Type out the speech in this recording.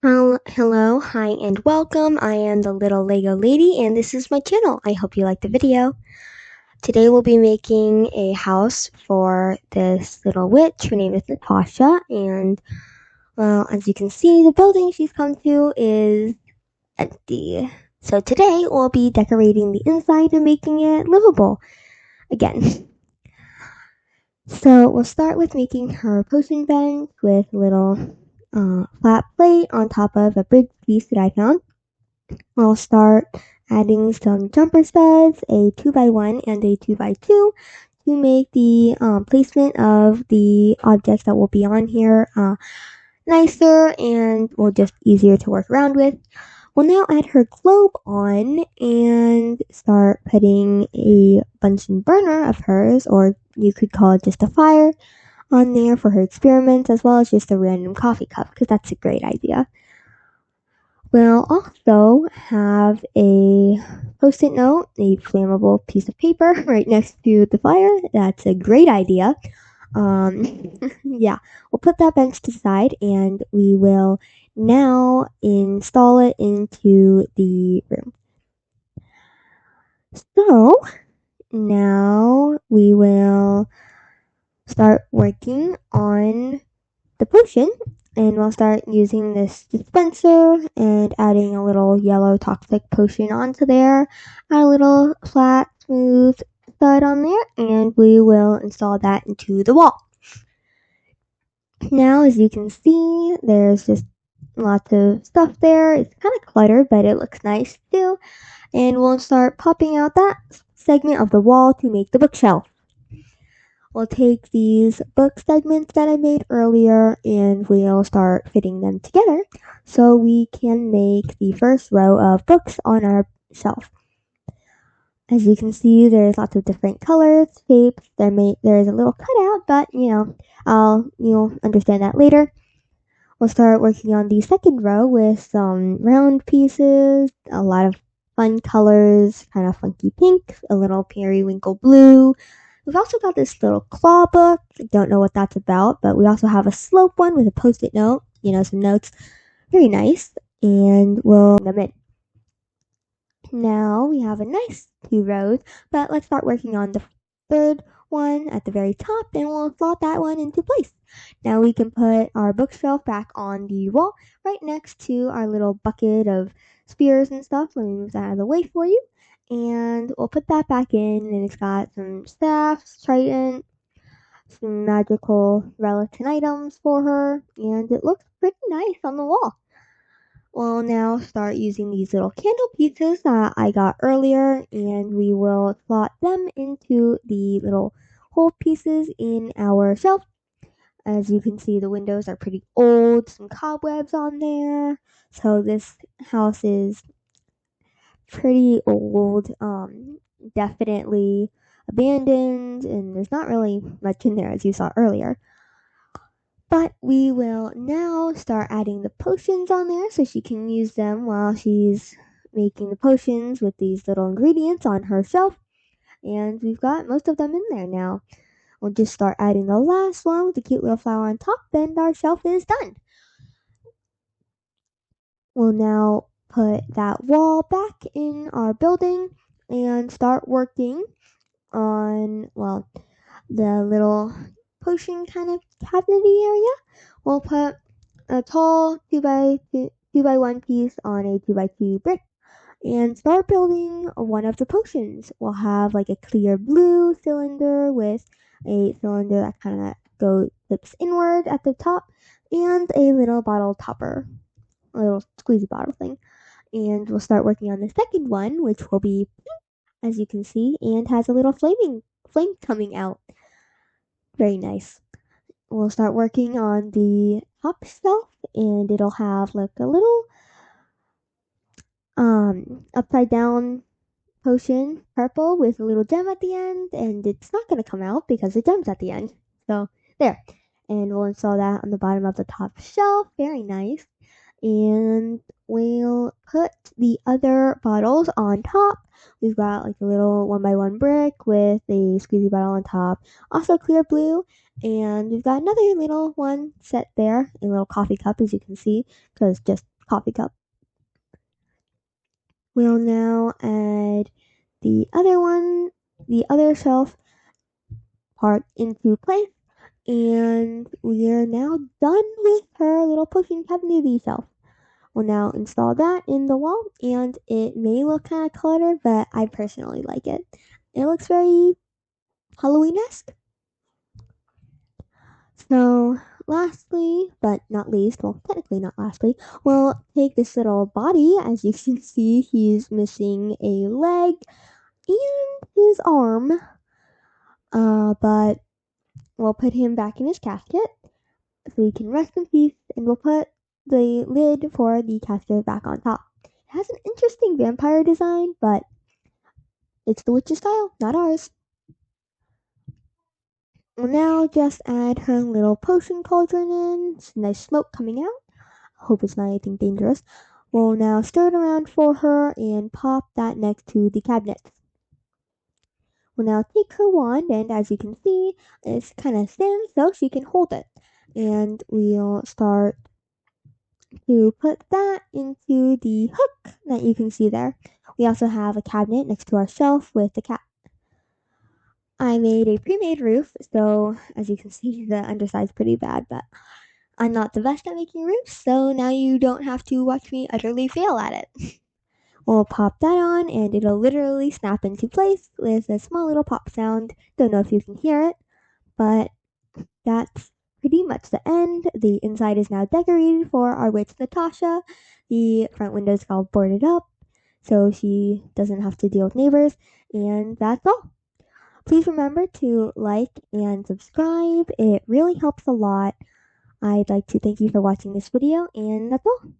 Hello, hi, and welcome. I am the little Lego lady, and this is my channel. I hope you like the video. Today we'll be making a house for this little witch. Her name is Natasha, and well, as you can see, the building she's come to is empty. So today we'll be decorating the inside and making it livable again. So we'll start with making her potion bench with a little flat plate on top of a bridge piece that I found. We'll start adding some jumper studs, a 2x1 and a 2x2 to make the placement of the objects that will be on here nicer and well just easier to work around with. We'll now add her globe on and start putting a Bunsen burner of hers, or you could call it just a fire, on there for her experiments, as well as just a random coffee cup, because that's a great idea. We'll also have a post-it note, a flammable piece of paper right next to the fire. That's a great idea. Yeah, we'll put that bench to the side and we will now install it into the room. So now we will start working on the potion, and we'll start using this dispenser and adding a little yellow toxic potion onto there, add a little flat smooth stud on there, and we will install that into the wall. Now as you can see, there's just lots of stuff there. It's kind of cluttered, but it looks nice too, and we'll start popping out that segment of the wall to make the bookshelf. We'll take these book segments that I made earlier and we'll start fitting them together so we can make the first row of books on our shelf. As you can see, there's lots of different colors, shapes. There's a little cutout, but you'll understand that later. We'll start working on the second row with some round pieces, a lot of fun colors, kind of funky pink, a little periwinkle blue. We've also got this little claw book. I don't know what that's about, but we also have a slope one with a post-it note, some notes. Very nice. And we'll put them in. Now we have a nice 2 rows, but let's start working on the third one at the very top and we'll slot that one into place. Now we can put our bookshelf back on the wall right next to our little bucket of spears and stuff. Let me move that out of the way for you. And we'll put that back in, and it's got some staffs, trident, some magical relics and items for her, and it looks pretty nice on the wall. We'll now start using these little candle pieces that I got earlier, and we will slot them into the little hole pieces in our shelf. As you can see, the windows are pretty old, some cobwebs on there, so this house is pretty old, definitely abandoned, and there's not really much in there as you saw earlier. But we will now start adding the potions on there so she can use them while she's making the potions with these little ingredients on her shelf. And we've got most of them in there now. We'll just start adding the last one with the cute little flower on top, and our shelf is done. We'll now put that wall back in our building and start working on, the little potion kind of cabinety area. We'll put a tall 2x1 piece on a 2x2 brick and start building one of the potions. We'll have like a clear blue cylinder with a cylinder that kind of flips inward at the top and a little bottle topper, a little squeezy bottle thing. And we'll start working on the second one, which will be pink, as you can see, and has a little flame coming out. Very nice. We'll start working on the top shelf, and it'll have like a little upside down potion, purple, with a little gem at the end, and it's not going to come out because the gem's at the end. So there. And we'll install that on the bottom of the top shelf. Very nice. And we'll put the other bottles on top. We've got like a little 1x1 brick with a squeezy bottle on top, also clear blue, And we've got another little one set there, a little coffee cup, as you can see, because just coffee cup. We'll now add the other one, the other shelf part into place, and we're now done with her little pushing cabinet shelf. We'll now install that in the wall, and it may look kind of cluttered, but I personally like it. It looks very Halloween-esque. So, lastly, but not least, well, technically not lastly, we'll take this little body. As you can see, he's missing a leg and his arm, but we'll put him back in his casket so he can rest in peace, and we'll put the lid for the casket back on top. It has an interesting vampire design, but it's the witch's style, not ours. We'll now just add her little potion cauldron in. Some nice smoke coming out. Hope it's not anything dangerous. We'll now stir it around for her and pop that next to the cabinet. We'll now take her wand, and as you can see, it's kind of thin so she can hold it. And we'll start to put that into the hook that you can see there. We also have a cabinet next to our shelf with the cat. I made a pre-made roof, so as you can see, the underside's pretty bad, but I'm not the best at making roofs, so now you don't have to watch me utterly fail at it. We'll pop that on, and it'll literally snap into place with a small little pop sound. Don't know if you can hear it, but that's pretty much the end. The inside is now decorated for our witch Natasha. The front window is all boarded up, so she doesn't have to deal with neighbors, and that's all. Please remember to like and subscribe. It really helps a lot. I'd like to thank you for watching this video, and that's all.